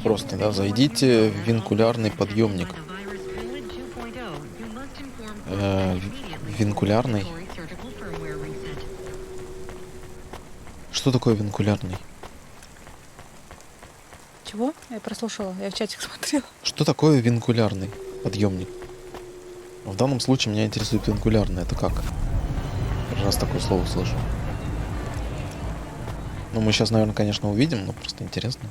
Просто, да, зайдите в винкулярный подъемник. Винкулярный. Что такое винкулярный? Чего? Я прослушала, я в чатик смотрела. Что такое винкулярный подъемник? В данном случае меня интересует винкулярный. Это как? Первый раз такое слово слышу. Ну, мы сейчас, наверное, конечно, увидим, но просто интересно.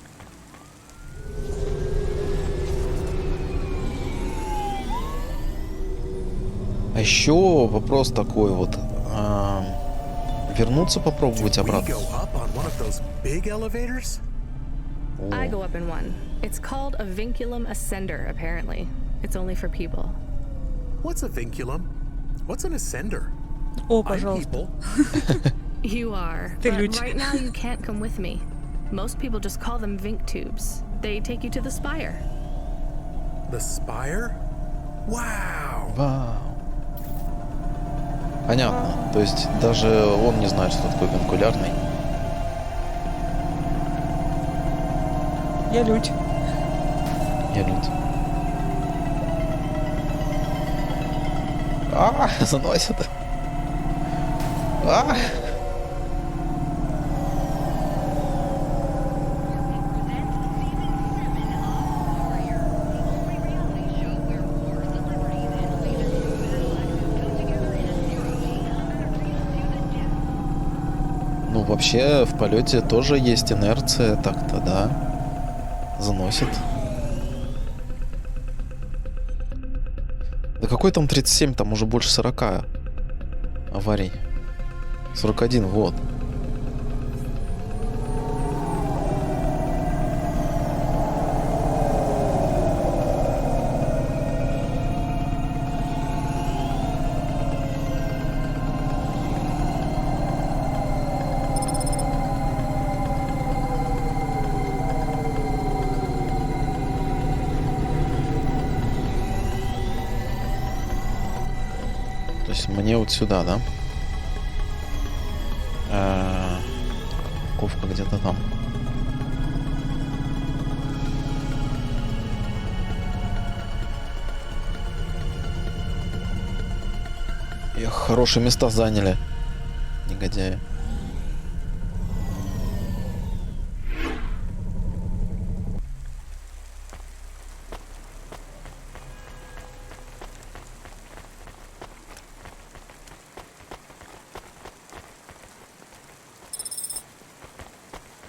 А еще вопрос такой вот. Вернуться попробовать обратно? I go up in one. It's called a vinculum ascender, apparently. It's only for people. What's a vinculum? What's an ascender? О, I'm пожалуйста. people. You are. Ты But люди. right now you can't come with me. Most people just call them vink tubes. They take you to the spire. The spire? Wow. Вау. Понятно. То есть даже он не знает, что такое винкулярный. Я людь. Я люди. Заносит. Ну, вообще, в полете тоже есть инерция, так-то, да. Заносит. Да какой там 37, там уже больше 40 аварий. 41, вот. То есть мне вот сюда, да? Парковка где-то там. Эх, хорошие места заняли. Негодяи.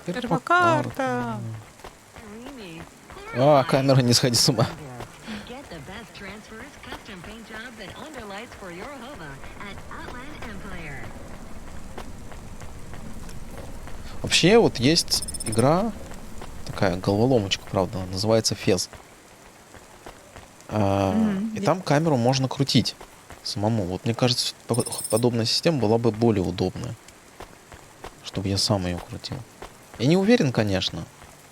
Первокарта. Камера, не сходи с ума. Вообще, вот есть игра, такая головоломочка, правда, называется Фез. И там камеру можно крутить самому. Вот мне кажется, подобная система была бы более удобная, чтобы я сам ее крутил. Я не уверен, конечно.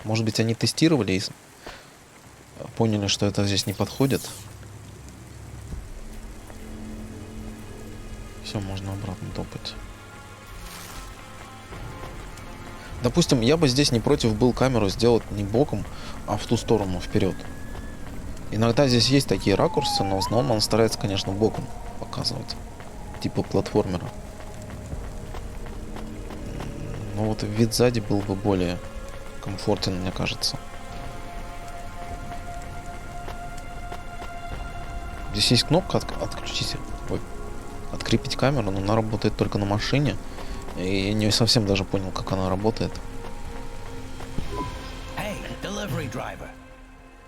Может быть, они тестировали и поняли, что это здесь не подходит. Все, можно обратно топать. Допустим, я бы здесь не против был камеру сделать не боком, а в ту сторону, вперед. Иногда здесь есть такие ракурсы, но в основном он старается, конечно, боком показывать. Типа платформера. Но вот вид сзади был бы более комфортен, мне кажется. Здесь есть кнопка отключить, открепить камеру, но она работает только на машине. И я не совсем даже понял, как она работает. Hey, delivery driver.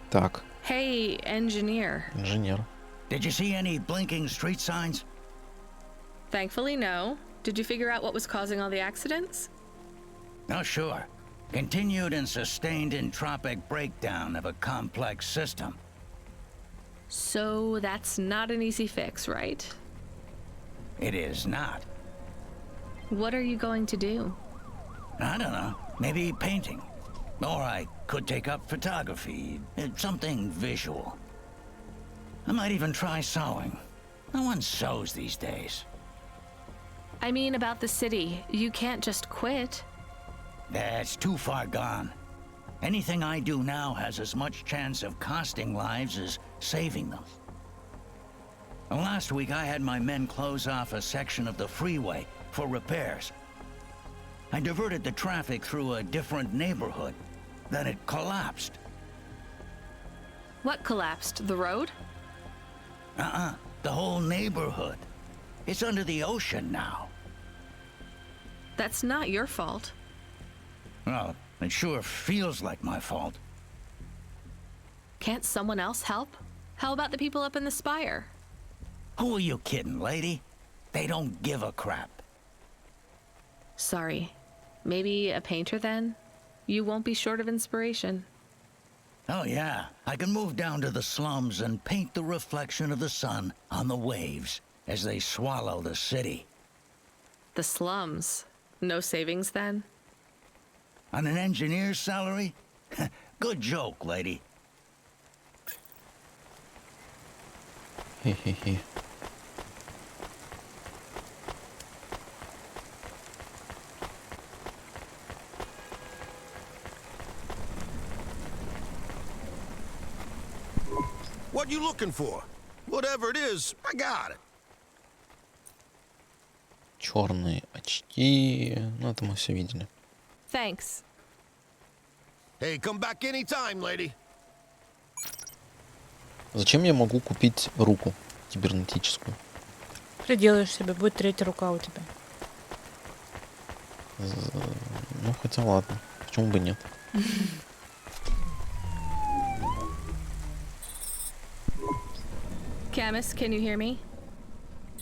Так. Hey, engineer. Инженер. Did you see any blinking street signs? Thankfully, no. Did you figure out what was causing all the accidents? No, sure. Continued and sustained entropic breakdown of a complex system. So that's not an easy fix, right? It is not. What are you going to do? I don't know. Maybe painting. Or I could take up photography. Something visual. I might even try sewing. No one sews these days. I mean about the city. You can't just quit. That's too far gone. Anything I do now has as much chance of costing lives as saving them. Last week I had my men close off a section of the freeway for repairs. I diverted the traffic through a different neighborhood. Then it collapsed. What collapsed? The road? The whole neighborhood. It's under the ocean now. That's not your fault. Well, it sure feels like my fault. Can't someone else help? How about the people up in the spire? Who are you kidding, lady? They don't give a crap. Sorry. Maybe a painter then? You won't be short of inspiration. Oh yeah, I can move down to the slums and paint the reflection of the sun on the waves as they swallow the city. The slums. No savings then? On an engineer's salary? Good joke, lady. Хе-хе-хе. What you looking for? Whatever it is, I got it. Черные очки. Ну, это мы все видели. Thanks. Hey, come back anytime, lady. Зачем я могу купить руку кибернетическую? Приделаешь себе, будет третья рука у тебя. Ну, хотя ладно. Почему бы нет? Camus, can you hear me?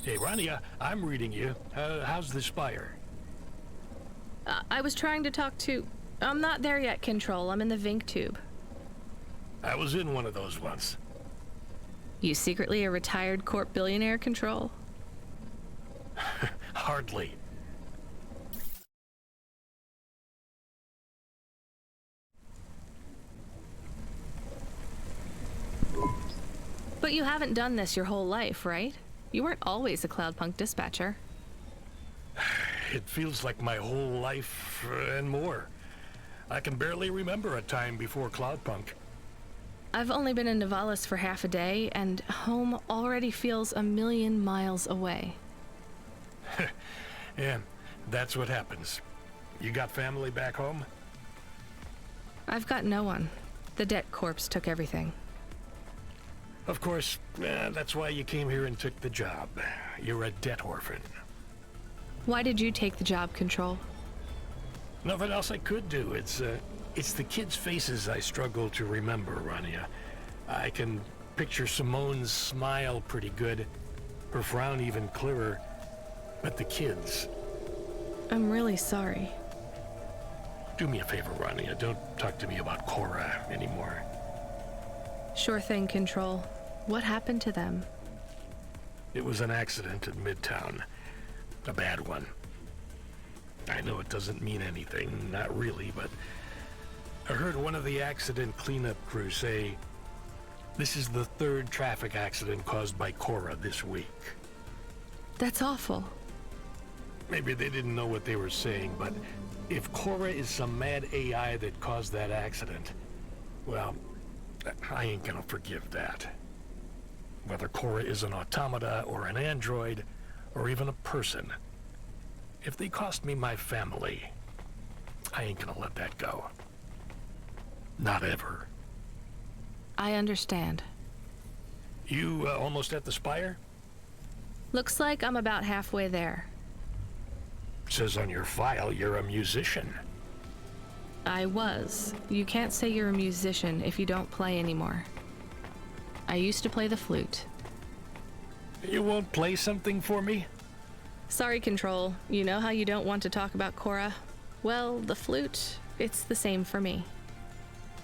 Hey, Rania, I'm reading you. How's the spire? I was trying to talk to... I'm not there yet, Control. I'm in the Vink tube. I was in one of those once. You secretly a retired corp billionaire, Control? Hardly. But you haven't done this your whole life, right? You weren't always a Cloudpunk dispatcher. It feels like my whole life and more. I can barely remember a time before Cloudpunk. I've only been in Nivalis for half a day, and home already feels 1,000,000 miles away. Yeah, that's what happens. You got family back home? I've got no one. The debt corpse took everything. Of course, that's why you came here and took the job. You're a debt orphan. Why did you take the job, Control? Nothing else I could do. It's the kids' faces I struggle to remember, Rania. I can picture Simone's smile pretty good, her frown even clearer, but the kids... I'm really sorry. Do me a favor, Rania. Don't talk to me about Cora anymore. Sure thing, Control. What happened to them? It was an accident in Midtown. A bad one. I know it doesn't mean anything, not really, but I heard one of the accident cleanup crew say this is the 3rd traffic accident caused by Cora this week. That's awful. Maybe they didn't know what they were saying, but if Cora is some mad AI that caused that accident, well, I ain't gonna forgive that. Whether Cora is an automata or an android or even a person, if they cost me my family, I ain't gonna let that go. Not ever. I understand. You almost at the spire? Looks like I'm about halfway there. Says on your file you're a musician. I was. You can't say you're a musician if you don't play anymore. I used to play the flute. You won't play something for me? Sorry, Control. You know how you don't want to talk about Cora? Well, the flute, it's the same for me.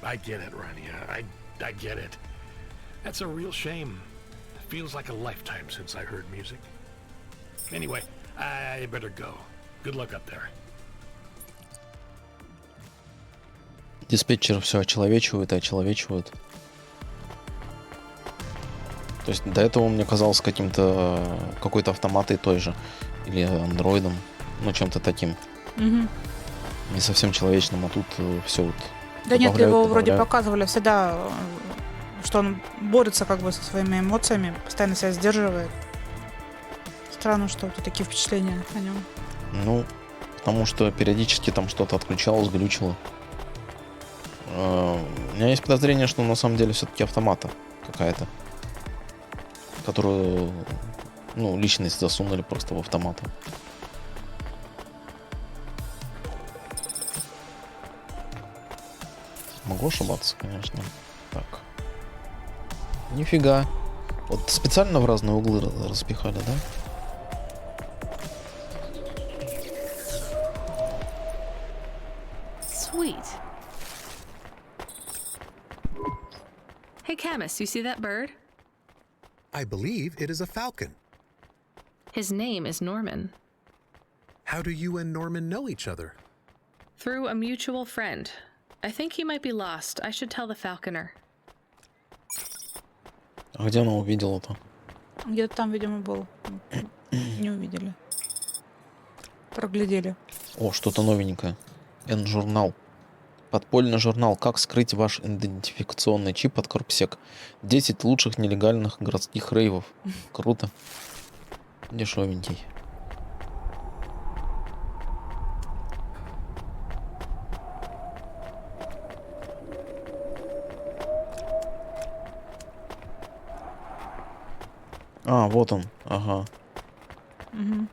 I get it, Rania. I get it. That's a real shame. It feels like a lifetime since I heard music. Anyway, I better go. Good luck up there. Диспетчер все очеловечивает и очеловечивает. То есть до этого он мне казался какой-то автоматой той же. Или андроидом. Ну, чем-то таким. Не совсем человечным, а тут все вот Да нет, Добавляют, его вроде добавляют. показывали всегда, что он борется как бы со своими эмоциями, постоянно себя сдерживает. Странно, что у тебя такие впечатления о нем. Ну, потому что периодически там что-то отключалось, глючило. У меня есть подозрение, что на самом деле все-таки автомата какая-то, которую, ну, личность засунули просто в автомат. Могу ошибаться, конечно. Так. Нифига. Вот специально в разные углы распихали, да? Sweet. Hey, Camus, you see that bird? I believe it is a falcon. His name is Norman. How do you and Norman know each other? Through a mutual friend. I think he might be lost. I should tell the falconer. А где она увидела это? Где-то там, видимо, был. Не увидели. Проглядели. О, что-то новенькое. N-журнал. Подпольный журнал. Как скрыть ваш идентификационный чип от Корпсек. 10 лучших нелегальных городских рейвов. Круто. Дешевенький. А, вот он. Ага. Угу.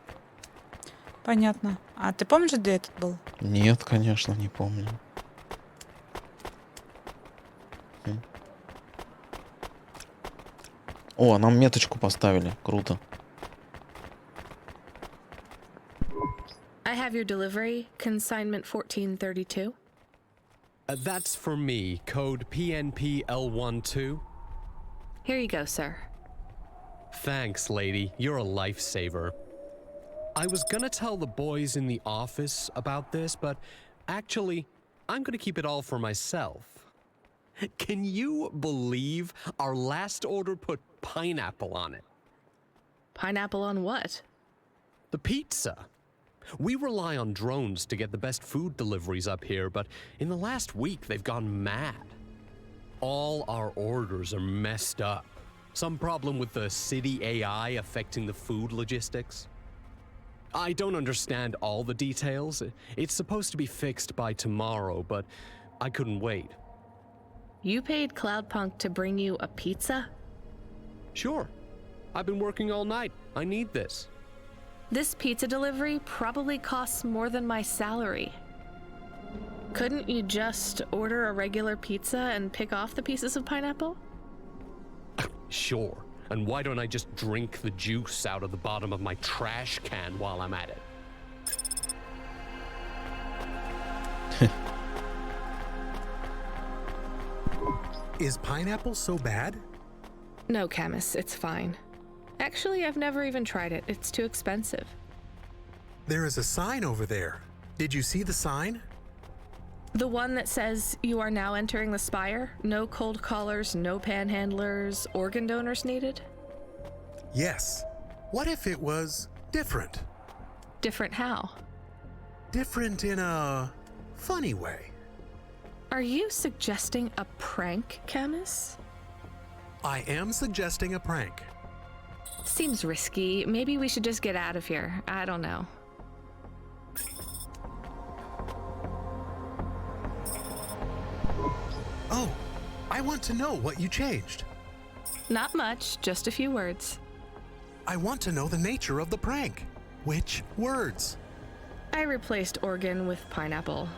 Понятно. А ты помнишь, где этот был? Нет, конечно, не помню. О, нам меточку поставили. Круто. I have your delivery, consignment 1432. That's for me. Code PNPL12. Here you go, sir. Thanks, lady. You're a lifesaver. I was gonna tell the boys in the office about this, but actually, I'm gonna keep it all for myself. Can you believe our last order put pineapple on it? Pineapple on what? The pizza. We rely on drones to get the best food deliveries up here, but in the last week they've gone mad. All our orders are messed up. Some problem with the city AI affecting the food logistics. I don't understand all the details. It's supposed to be fixed by tomorrow, but I couldn't wait. You paid Cloudpunk to bring you a pizza? Sure. I've been working all night. I need this. This pizza delivery probably costs more than my salary. Couldn't you just order a regular pizza and pick off the pieces of pineapple? Sure. And why don't I just drink the juice out of the bottom of my trash can while I'm at it? Is pineapple so bad? No, Camus, it's fine. Actually, I've never even tried it. It's too expensive. There is a sign over there. Did you see the sign? The one that says you are now entering the spire? No cold callers, no panhandlers, organ donors needed? Yes. What if it was different? Different how? Different in a funny way. Are you suggesting a prank, Camus? I am suggesting a prank. Seems risky. Maybe we should just get out of here. I don't know. Oh, I want to know what you changed. Not much, just a few words. I want to know the nature of the prank. Which words? I replaced organ with pineapple.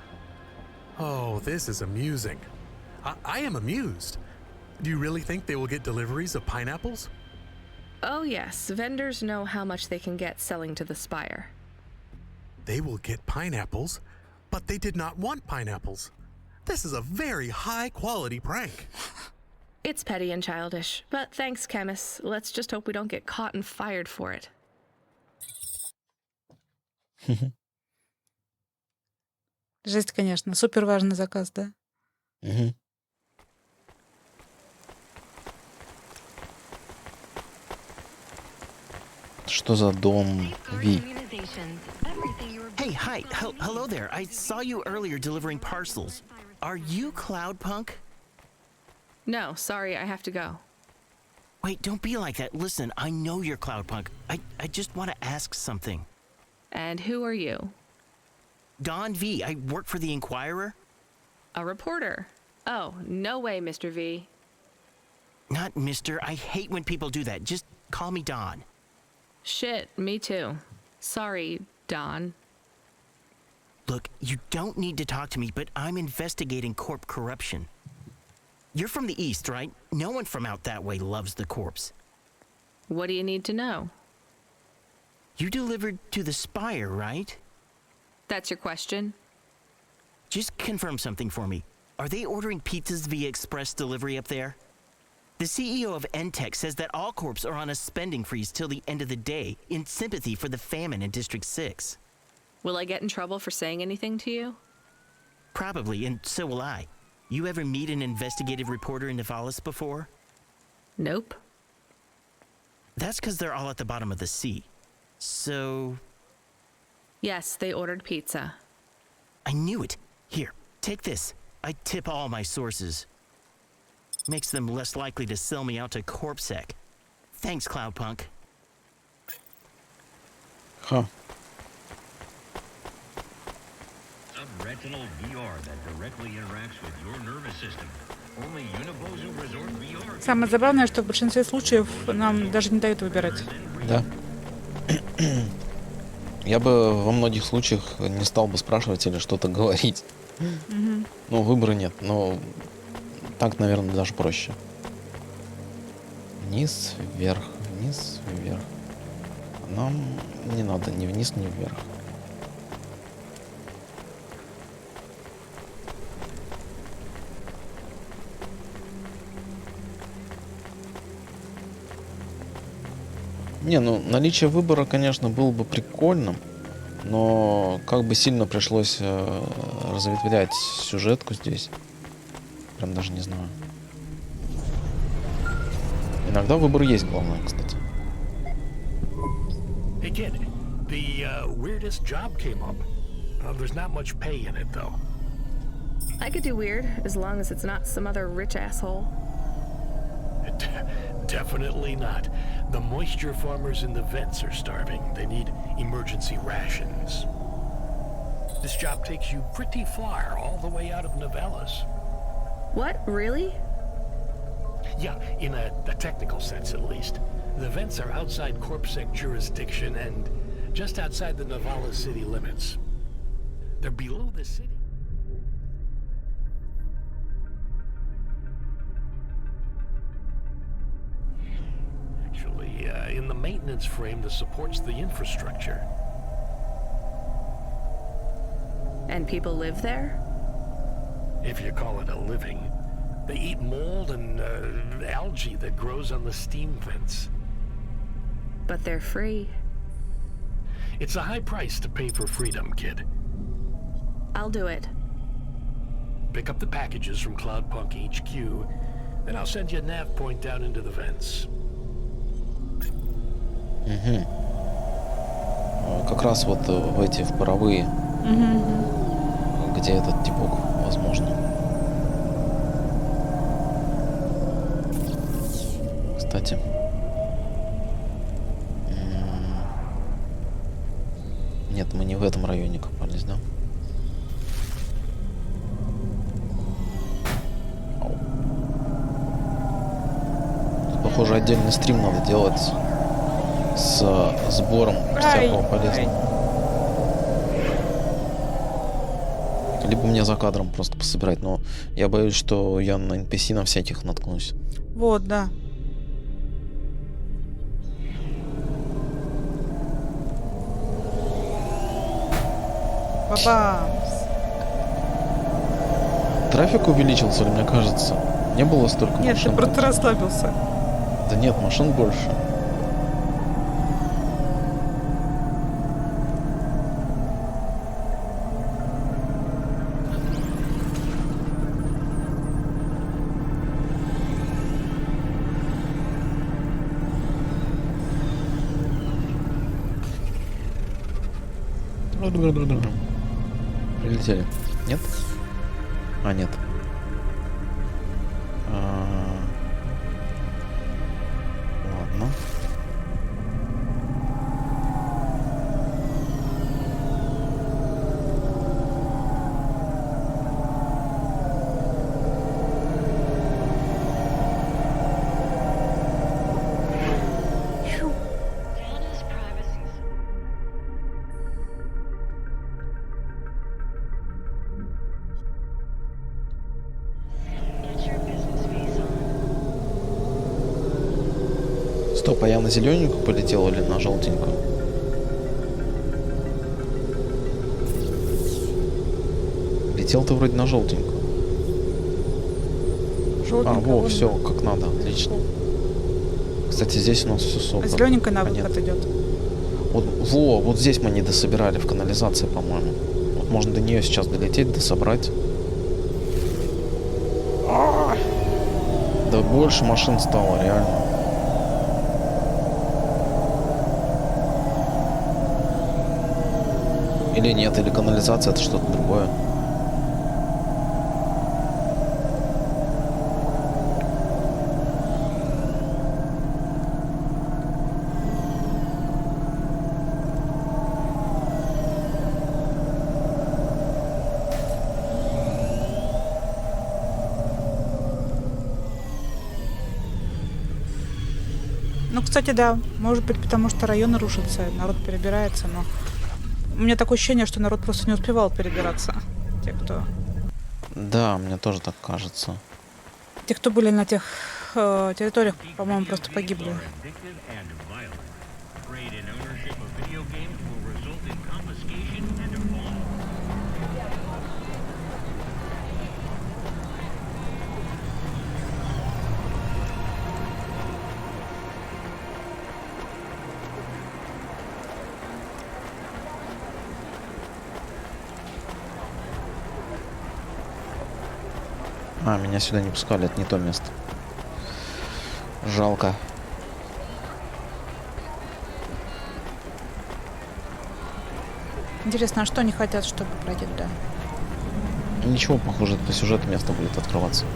Oh, this is amusing. I am amused. Do you really think they will get deliveries of pineapples? Oh yes, vendors know how much they can get selling to the spire. They will get pineapples, but they did not want pineapples. This is a very high quality prank. It's petty and childish, but thanks, Camus. Let's just hope we don't get caught and fired for it. Жесть, конечно. Супер важный заказ, да? Угу. Что за дом Ви? Hey, hi. Hello there. I saw you earlier delivering parcels. Are you Cloudpunk? No, sorry, I have to go. Wait, don't be like that. Listen, I know you're Cloudpunk. I just want to ask something. And who are you? Don V. I work for the Inquirer. A reporter. Oh, no way, Mr. V. Not Mr. I hate when people do that. Just call me Don. Shit, me too. Sorry, Don. Look, you don't need to talk to me, but I'm investigating corp corruption. You're from the East, right? No one from out that way loves the corpse. What do you need to know? You delivered to the Spire, right? That's your question? Just confirm something for me. Are they ordering pizzas via express delivery up there? The CEO of Entech says that all corps are on a spending freeze till the end of the day in sympathy for the famine in District 6. Will I get in trouble for saying anything to you? Probably, and so will I. You ever meet an investigative reporter in Nivalis before? Nope. That's because they're all at the bottom of the sea. So... Yes, they ordered pizza. I knew it. Here, take this. I tip all my sources. Makes them less likely to sell me out to CorpSec. Thanks, Cloudpunk. Ха. Subretinal VR that directly interacts with your nervous system. Only Unibozu Resort VR. Самое забавное, что в большинстве случаев нам даже не дают выбирать. Да. Я бы во многих случаях не стал бы спрашивать или что-то говорить. Ну, выбора нет, но так, наверное, даже проще. Вниз, вверх, вниз, вверх. Нам не надо ни вниз, ни вверх. Не, ну, наличие выбора, конечно, было бы прикольным, но как бы сильно пришлось разветвлять сюжетку здесь. Прям даже не знаю. Иногда выбор есть, главное, кстати. Hey kid, the weirdest job came up. There's not much pay in it though. I could do weird, as long as it's not some other rich asshole. Definitely not. The moisture farmers in the vents are starving. They need emergency rations. This job takes you pretty far, all the way out of Nivalis. What? Really? Yeah, in a technical sense at least. The vents are outside CorpSec jurisdiction and just outside the Nivalis city limits. They're below the city. Actually, in the maintenance frame that supports the infrastructure. And people live there? If you call it a living. They eat mold and algae that grows on the steam vents. But they're free. It's a high price to pay for freedom, kid. I'll do it. Pick up the packages from Cloudpunk HQ, then I'll send you a nav point down into the vents. Угу. Как раз вот в эти в паровые, где этот типок, возможно. Кстати. Нет, мы не в этом районе копались, да? Тут, похоже, отдельный стрим надо делать с сбором всякого полезного. Либо мне за кадром просто пособирать, но я боюсь, что я на NPC на всяких наткнусь. Вот, да. Бабамс. Трафик увеличился, или мне кажется? Не было столько Нет, машин? ты просто расслабился. Да нет, машин больше. Прилетели. Нет? А, нет. Ладно. Стоп, а я на зелененькую полетел или на желтенькую? Летел ты вроде на желтенькую. Во, все, как надо, отлично. Кстати, здесь у нас все собрано. А зелененькая на выход идет. Вот здесь мы не дособирали в канализации, по-моему. Вот можно до нее сейчас долететь, дособрать. Да больше машин стало, реально. Или нет, или канализация это что-то другое. Ну, кстати, да. Может быть, потому что районы рушатся, народ перебирается, но... У меня такое ощущение, что народ просто не успевал перебираться. Те, кто... Да, мне тоже так кажется. Те, кто были на тех территориях, по-моему, просто погибли. А, меня сюда не пускали, это не то место. Жалко. Интересно, а что они хотят, чтобы пройти туда? Ничего, похоже, по сюжету место будет открываться.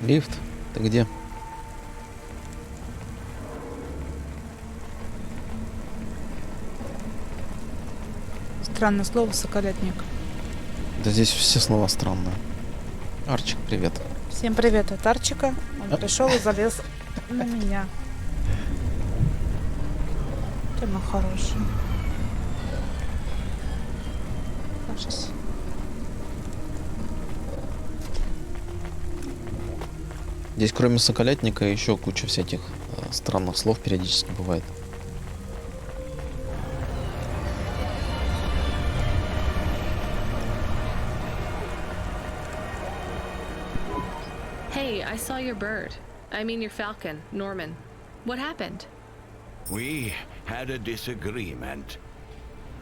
Лифт, ты где? Странное слово, соколятник. Да здесь все слова странные. Арчик, привет. Всем привет от Арчика. Он пришел и залез на меня. Тема хорошая. Ужас. Здесь кроме соколятника еще куча всяких странных слов периодически бывает. Hey, I saw your bird. I mean your falcon, Norman. What happened? We had a disagreement.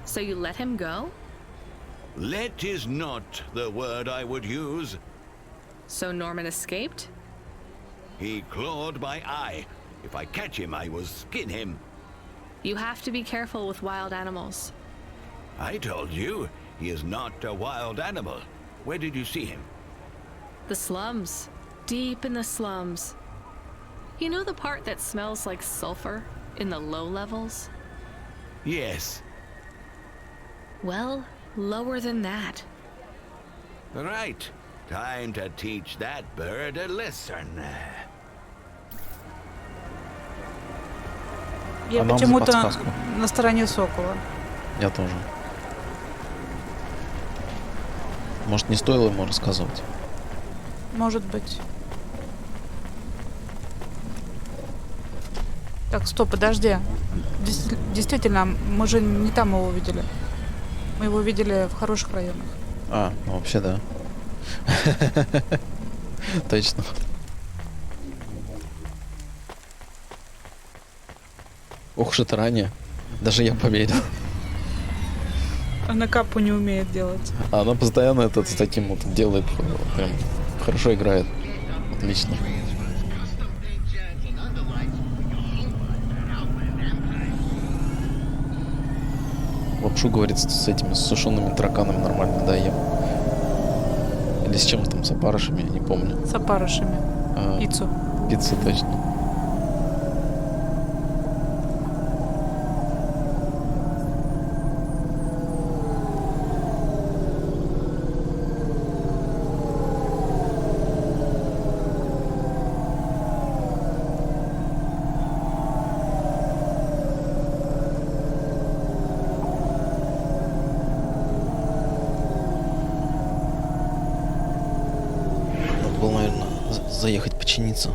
So you let him go? Let is not the word I would use. So Norman escaped? He clawed my eye. If I catch him, I will skin him. You have to be careful with wild animals. I told you, he is not a wild animal. Where did you see him? The slums. Deep in the slums. You know the part that smells like sulfur in the low levels? Yes. Well, lower than that. Right. Time to teach that bird a lesson. Я А нам за почему-то подсказку. на стороне Сокола. Я тоже. Может, не стоило ему рассказывать? Может быть. Так, стоп, подожди. Действительно, мы же не там его увидели. Мы его видели в хороших районах. А, ну вообще да. Точно. Ох уж это ранее. Даже я поверил. Она капу не умеет делать. А она постоянно это с таким вот делает. Прям хорошо играет. Отлично. Лапшу, говорит, с этими сушеными тараканами нормально, да, ем. Или с чем там, с опарышами, я не помню. С опарышами. Пиццу. Пиццу, точно. Заехать починиться.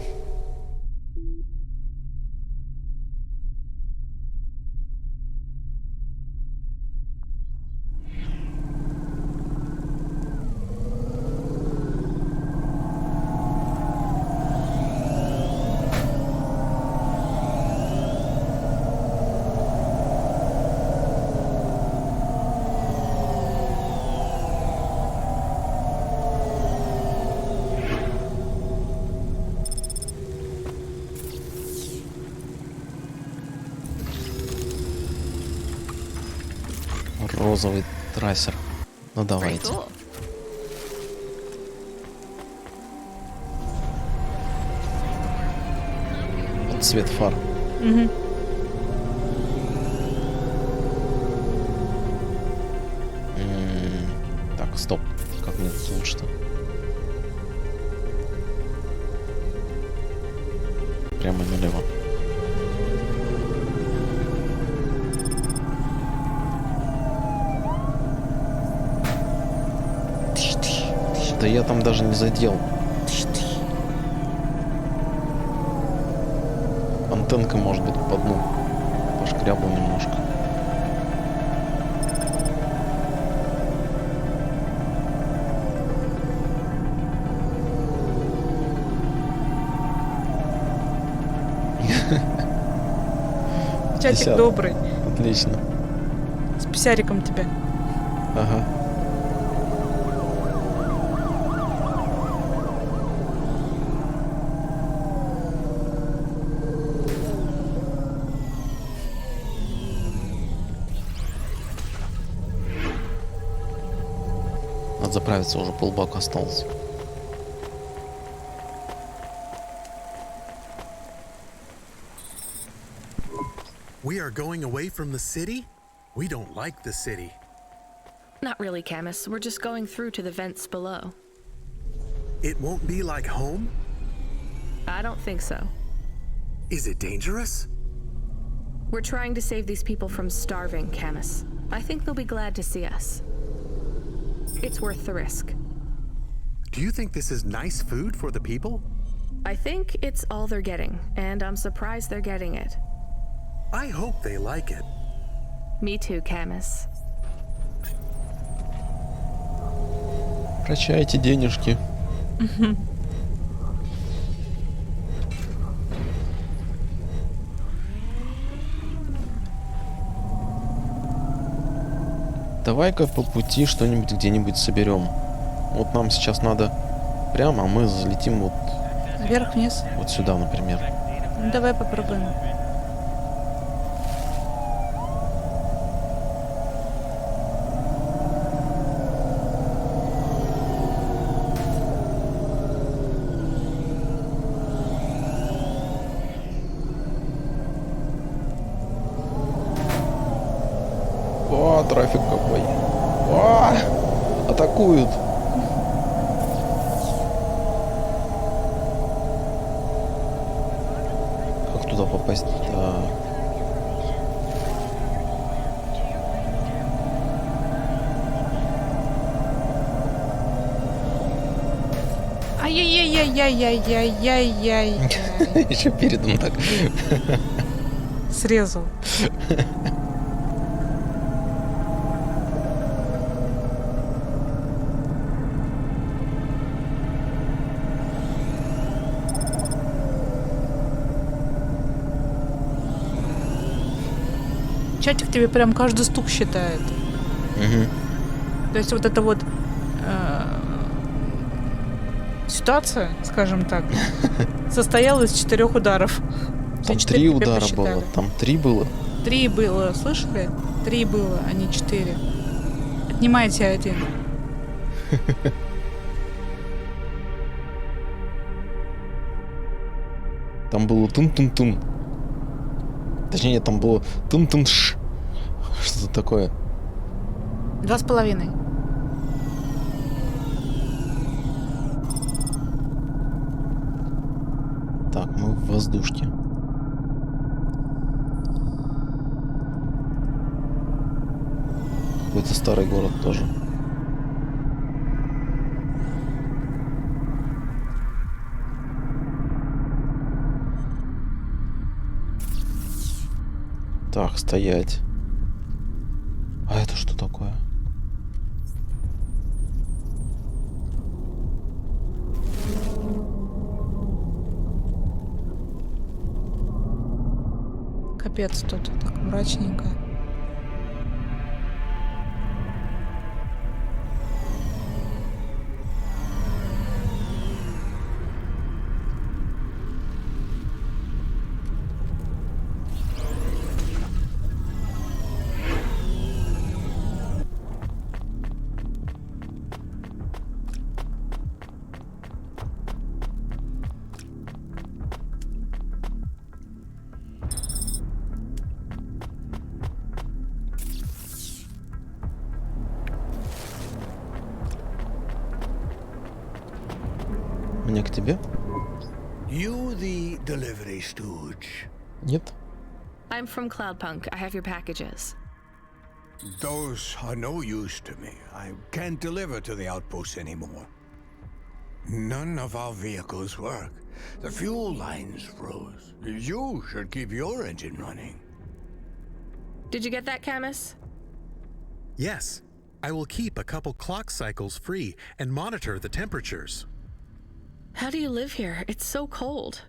Розовый трассер. Ну давайте. Вот цвет фар. Угу. Так, стоп. Как мне тут лучше-то? Прямо налево. Да я там даже не задел. Антенка, может быть, по дну пошкрябла немножко. Чатик 50. добрый. Отлично. С писяриком тебя. Ага. Надо заправиться, уже полбака осталось. We are going away from the city? We don't like the city. Not really, Camus. We're just going through to the vents below. It won't be like home? I don't think so. Is it dangerous? We're trying to save these people from starving, Camus. I think they'll be glad to see us. It's worth the risk. Do you think this is nice food for the people? I think it's all they're getting, and I'm surprised they're getting it. I hope they like it. Me too, Camus. Прощайте денежки. Давай-ка по пути что-нибудь где-нибудь соберем. Вот нам сейчас надо прямо, а мы залетим вот Вверх-вниз. вот сюда, например. Ну, давай попробуем. О, трафик какой. О, атакуют. туда попасть? Ай-яй-яй-яй-яй-яй-яй-яй. Еще передом так. Срезал. Чатик тебе прям каждый стук считает. То есть вот это вот ситуация, скажем так, состояла из 4 ударов. Там 3 удара было, там 3 было. 3 было, слышали? 3 было, а не 4. Отнимайте 1. Там было тун-тун-тун. Точнее, там было тун-тун-ш. Что-то такое. 2,5. Так, мы в воздушке. Какой-то старый город тоже. Так, стоять. А это что такое? Капец, тут так мрачненько. Мне к тебе? You the delivery stooge? Нет? I'm from Cloudpunk. I have your packages. Those are no use to me. I can't deliver to the outpost anymore. None of our vehicles work. The fuel lines froze. You should keep your engine running. Did you get that, Camus? Yes, I will keep a couple clock cycles free and monitor the temperatures. How do you live here? It's so cold.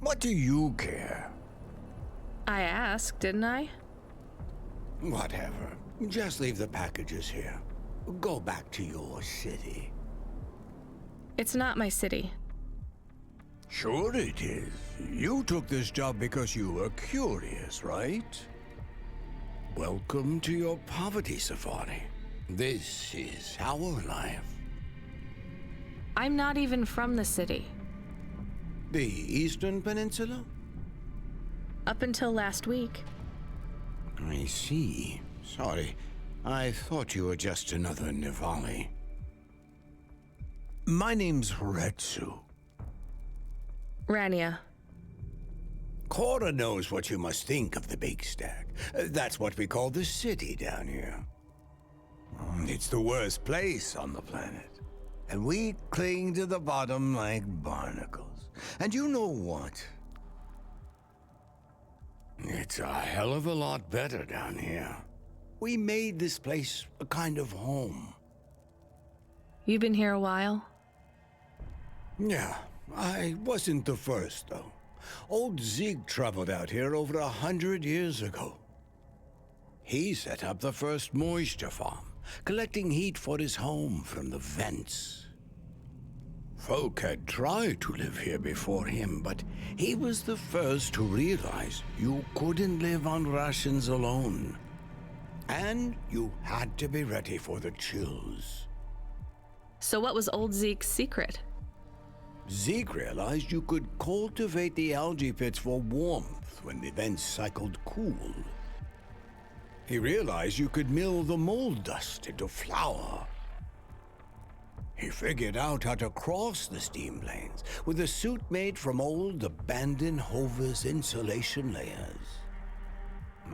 What do you care? I asked, didn't I? Whatever. Just leave the packages here. Go back to your city. It's not my city. Sure it is. You took this job because you were curious, right? Welcome to your poverty safari. This is our life. I'm not even from the city. The Eastern Peninsula? Up until last week. I see. Sorry. I thought you were just another Nivali. My name's Retsu. Rania. Cora knows what you must think of the Big Stack. That's what we call the city down here. It's the worst place on the planet. And we cling to the bottom like barnacles. And you know what? It's a hell of a lot better down here. We made this place a kind of home. You've been here a while? Yeah, I wasn't the first, though. Old Zeke traveled out here over 100 years ago. He set up the first moisture farm, collecting heat for his home from the vents. Folk had tried to live here before him, but he was the first to realize you couldn't live on rations alone. And you had to be ready for the chills. So what was old Zeke's secret? Zeke realized you could cultivate the algae pits for warmth when the vents cycled cool. He realized you could mill the mold dust into flour. He figured out how to cross the steam planes with a suit made from old abandoned Hover's insulation layers.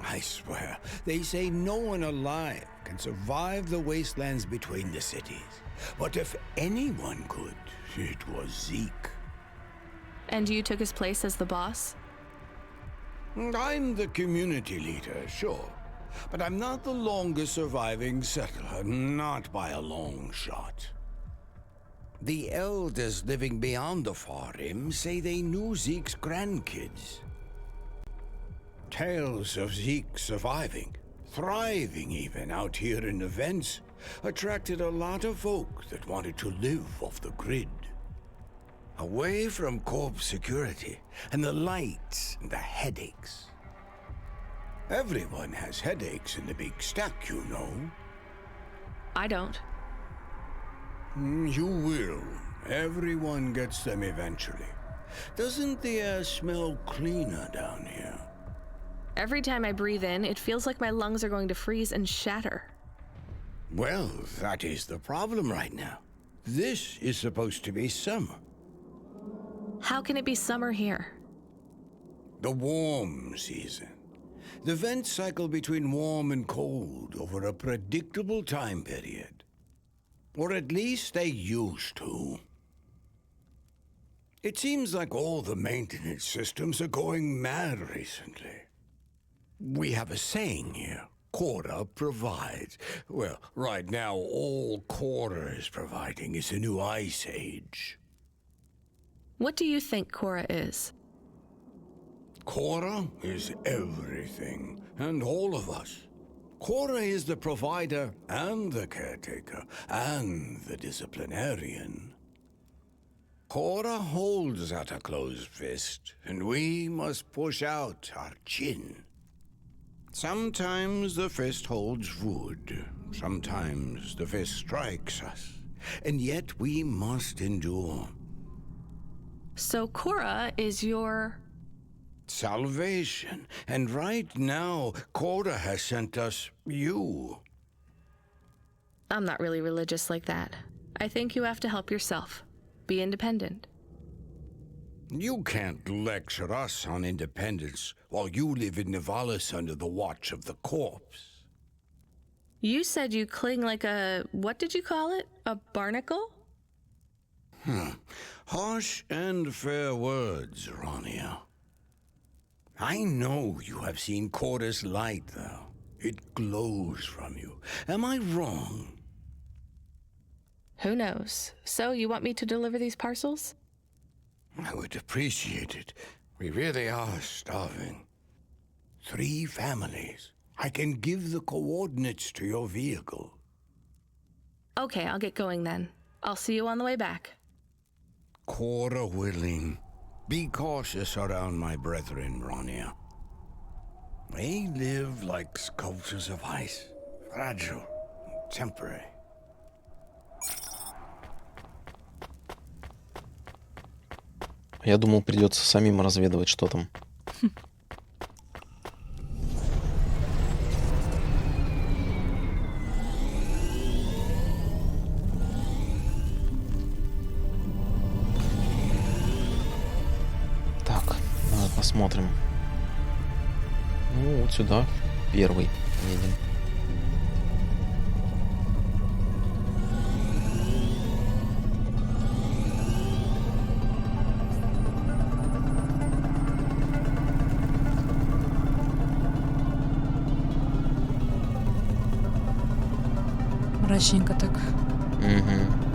I swear, they say no one alive can survive the wastelands between the cities. But if anyone could, it was Zeke. And you took his place as the boss? I'm the community leader, sure. But I'm not the longest surviving settler, not by a long shot. The elders living beyond the far rim say they knew Zeke's grandkids. Tales of Zeke surviving, thriving even out here in the vents, attracted a lot of folk that wanted to live off the grid. Away from corp security and the lights and the headaches. Everyone has headaches in the big stack, you know. I don't. You will. Everyone gets them eventually. Doesn't the air smell cleaner down here? Every time I breathe in, it feels like my lungs are going to freeze and shatter. Well, that is the problem right now. This is supposed to be summer. How can it be summer here? The warm season. The vents cycle between warm and cold over a predictable time period. Or at least they used to. It seems like all the maintenance systems are going mad recently. We have a saying here, Cora provides. Well, right now all Cora is providing is a new ice age. What do you think Cora is? Cora is everything, and all of us. Cora is the provider and the caretaker and the disciplinarian. Cora holds out a closed fist, and we must push out our chin. Sometimes the fist holds wood, sometimes the fist strikes us, and yet we must endure. So Cora is your... salvation, and right now, Cora has sent us you. I'm not really religious like that. I think you have to help yourself. Be independent. You can't lecture us on independence while you live in Nivalis under the watch of the corpse. You said you cling like a... what did you call it? A barnacle? Harsh and fair words, Ronia. I know you have seen Cora's light, though. It glows from you. Am I wrong? Who knows? So you want me to deliver these parcels? I would appreciate it. We really are starving. 3 families. I can give the coordinates to your vehicle. Okay, I'll get going then. I'll see you on the way back. Cora willing. Be cautious around my brethren, Ronia. They live like sculptures of ice, fragile, temporary. Я думал, придется самим разведывать, что там. Так, давай посмотрим. Ну, вот сюда, первый едем. Мрачненько так. Угу.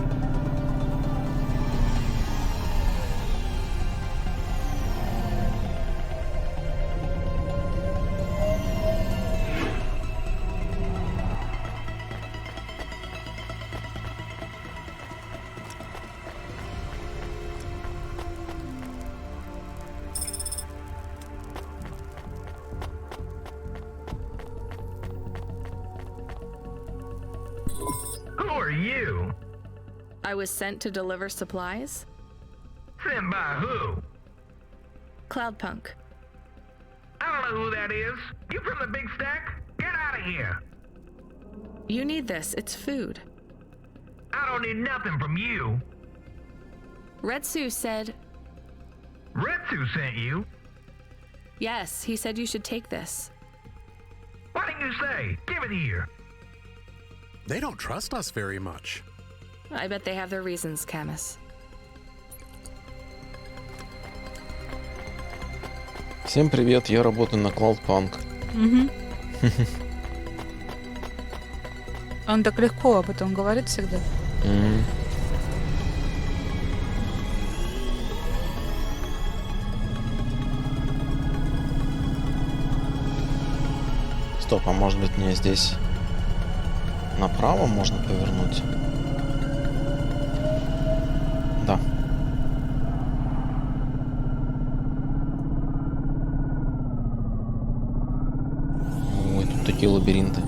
I was sent to deliver supplies? Sent by who? Cloudpunk. I don't know who that is. You from the big stack? Get out of here. You need this. It's food. I don't need nothing from you. Retsu said... Retsu sent you? Yes, he said you should take this. What did you say? Give it here. They don't trust us very much. I bet they have their reasons, Camus. Всем привет, я работаю на Cloudpunk. Он так легко об этом говорит всегда. Стоп, а может быть мне здесь направо можно повернуть? Да. Ой, тут такие лабиринты.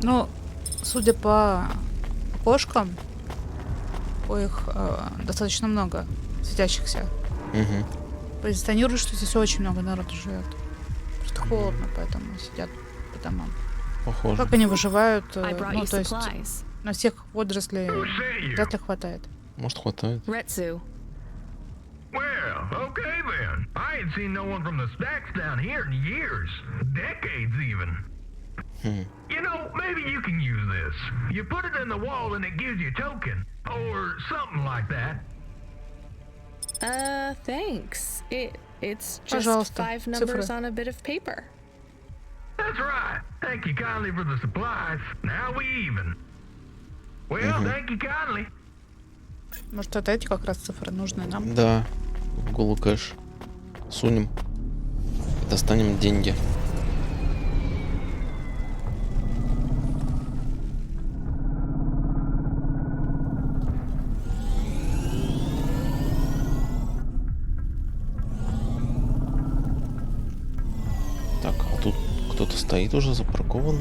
Ну, судя по окошкам, их достаточно много светящихся. Позиционируют, что здесь очень много народу живет. Просто холодно, поэтому сидят по домам. Похоже. Как они выживают? Ну, то есть на всех водорослей вряд ли хватает. Может, хватает. Retsu. Well, okay then. I ain't seen no one from the stacks down here in years. Decades even. You know, maybe you can use this. You put it in the wall and it gives you a token. Or something like that. Thanks. It's just Пожалуйста, 5 numbers цифры. on a bit of paper. That's right. Thank you kindly for the supplies. Now we even. Well, thank you kindly. Может, это эти как раз цифры нужны нам? Да. В Google кэш. Сунем. И достанем деньги. Так, а тут кто-то стоит уже запаркован.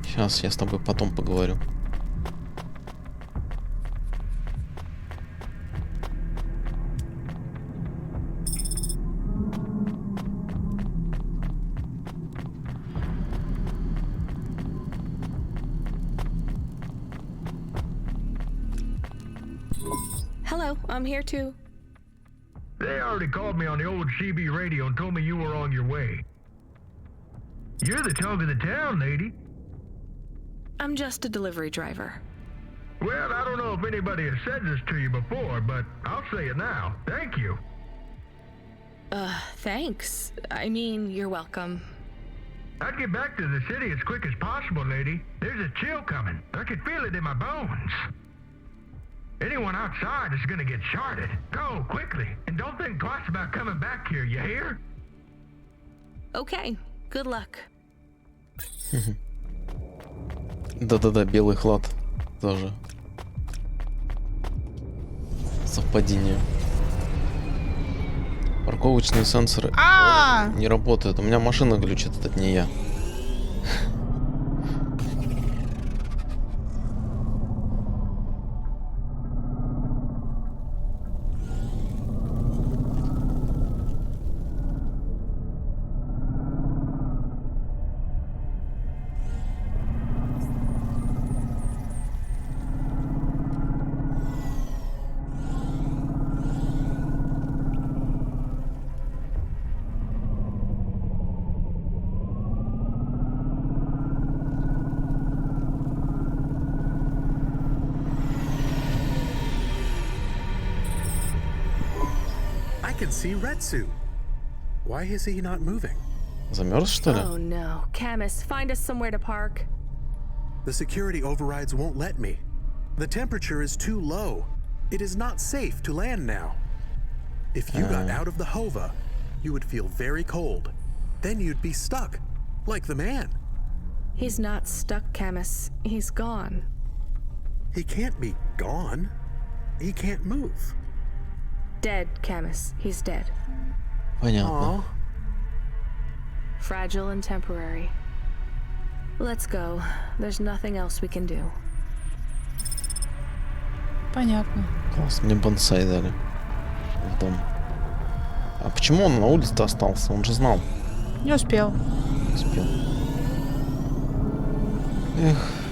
Сейчас я с тобой потом поговорю. Hello, I'm here too. They already called me on the old CB radio and told me you were on your way. You're the talk of the town, lady. I'm just a delivery driver. Well, I don't know if anybody has said this to you before, but I'll say it now. Thank you. Thanks. I mean, you're welcome. I'd get back to the city as quick as possible, lady. There's a chill coming. I can feel it in my bones. Anyone outside is gonna get sharded. Go, quickly. And don't think twice about coming back here, you hear? Okay, good luck. Да-да-да, белый хлад тоже. Совпадение. Парковочные сенсоры не работают. У меня машина глючит, это не я. I can see Retsu. Why is he not moving? Замерз, что ли? Oh no. Camus, find us somewhere to park. The security overrides won't let me. The temperature is too low. It is not safe to land now. If you got out of the Hova, you would feel very cold. Then you'd be stuck, like the man. He's not stuck, Camus. He's gone. He can't be gone. He can't move. Dead, Camus. He's dead. Понятно. Fragile and temporary. Let's go. There's nothing else we can do. Понятно. Класс, мне бонсай дали. В дом. А почему он на улице-то остался? Он же знал. Не успел. Успел. Эх.